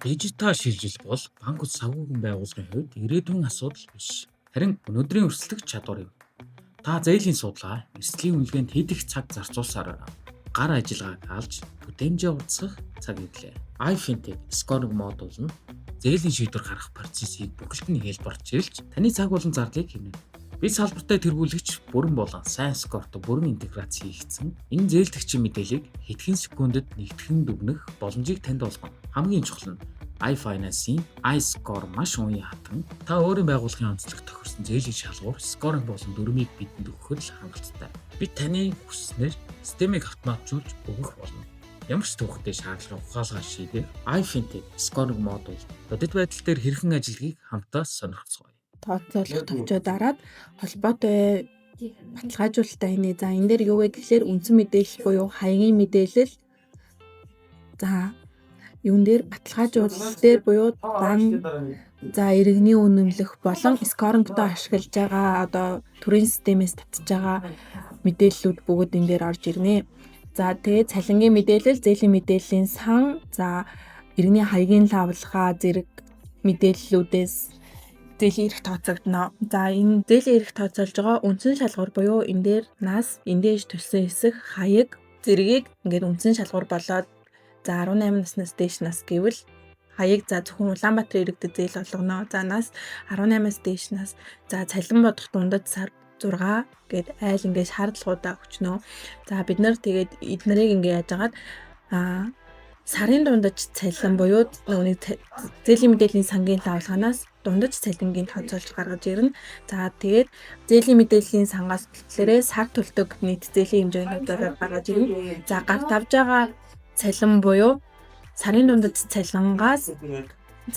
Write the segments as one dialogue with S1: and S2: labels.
S1: Дижитал шилжил бол банк санхүүгийн байгууллагын хувьд ирээдүйн асуудал биш. Харин өнөөдрийн өрсөлдөх чадвар юм. Та зээлийн судалгаа, эрсдлийн үнэлгээнд хийх цаг зарцуулсаар гар ажиллагааг алж бүтээмжээ уртсах цаг ирлээ. iFintech Scoring модуль нь зээлийн шийдвэр гаргах процессыг бүхэлд нь хэлбэрчилж таны цаг болон зардлыг хэмнэнэ. Би салбартай тэргүүлэгч бүрэн болон сайн скорт бүрэн интеграц хийгдсэн. Энэ зээлдэгчийн мэдээллийг хэдхэн секундэд нэгтгэн дүгнэх боломжийг танд олгоно. Хамгийн чухал нь iFinance-ийн iScore маш уян хатан та өөрийн байгууллагын онцлог тохирсон зээлийн шалгуур скоринг болон дүрмийг бидэнд өгөхөд л хангалттай. Бид таны хүснээр системийг автоматжуулж өгөх болно. Ямар ч төвхтэй шаардлага ухаалгаар шийдэх iFintech Scoring модуль бодит байдал дээр хэрхэн ажиллахыг хамтдаа сонирхцгоё.
S2: Тооцоолох төвчөө дараад холбоотой баталгаажуулалтаа хийнэ. За энэ дээр юу вэ гэхээр үндсэн мэдээлэл буюу хаягийн мэдээлэл. За юун дээр баталгаажуулалт дээр буюу за иргэний үнэмлэх болон скорингтой ашиглаж байгаа одоо төрийн системээс татж байгаа мэдээллүүд бүгд энэ дээр орж ирнэ. За тэгээд цалингийн мэдээлэл, зээлийн мэдээллийн сан, за иргэний хаягийн лавлгаа зэрэг мэдээллүүдээс зээлийн эрх тооцогдно. За энэ зээлийн эрх тооцоолж байгаа үндсэн шалгуур буюу энэ дээр нас, эндэж төлсөн хэсэг, хаяг зэргийг ингээд үндсэн шалгуур болоод за 18 наснаас дээш нас гэвэл хаяг за зөвхөн Улаанбаатар иргэдэд зээл олгоно. За нас 18-аас дээш нас. За цалин бодох дундад сар 6 гээд айл ингээд шаардлагуудаа өчнөө. За бид нар тэгээд эднэрийг ингээд яаж агаад сарын дундаж цалин буюу нүуний зээлийн мэдээллийн сангийн лавлгаанаас дундаж цалингийн тооцоолж гаргаж ирнэ. За тэгээд зээлийн мэдээллийн сангаас болохоор сар төлдөг нийт зээлийн хэмжээний тооцоолж гаргаж ирнэ. За гарт авж байгаа цалин буюу сарын дундаж цалингаас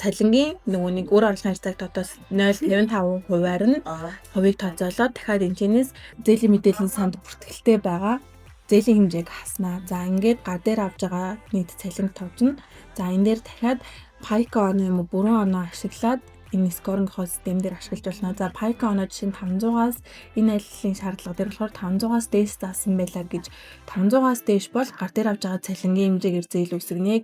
S2: цалингийн нөгөөнийг өөр орлогын харьцааг дотоос 0.55 хувиар нь хувийг тооцоолоод дахиад энэчнээс зээлийн мэдээллийн санд бүртгэлтэй байгаа зээлийн хэмжээг хаснаа. За ингээд гар дээр авж байгаа нийт цалин товчно. За энэ дээр дахиад Pico оноо юм уу бүрэн оноо ашиглаад энэ скоринг систем дээр ашиглаж болно. За Pico оноо жишээ нь 500-аас энэ аяллалын шаардлага дээр болохоор 500-аас дээш заасан байлаа гэж 500-аас дээш бол гар дээр авж байгаа цалингийн хэмжээгээр зээл үсгэнэ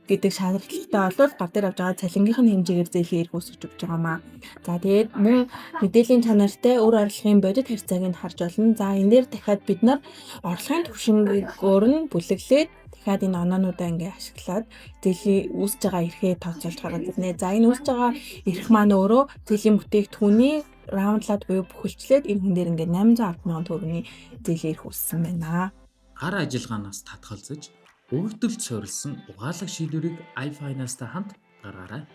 S2: гэдэг шаардлагатай бол гар дээр авж байгаа цалингийнх нь хэмжээгээр зээлийн эрх үүсгэж өгч байгаамаа. За тэгээд мөн мэдээллийн чанартай өөр орлогын бодит харьцааг нь харж болно. За энэ дээр дахиад бид нар орлогын түвшингөөр нь бүлэглээд дахиад энэ оноонуудаа ингээ ашиглаад зээлийн үүсэж байгаа эрхээ тооцоолж гаргаж ирнэ. За энэ үүсэж байгаа эрх маань өөрөө зээлийн бүтээгдэхүүний раундлаад буюу бүхэлчлээд энэ хүн дээр ингээ 810,000 төгрөгийн зээлийн эрх үүссэн байна.
S1: Гар ажиллагаанаас татгалзаж өгөгдөлд суурилсан угаалга шийдвэрийг iFinance-тай хамт гаргаарай.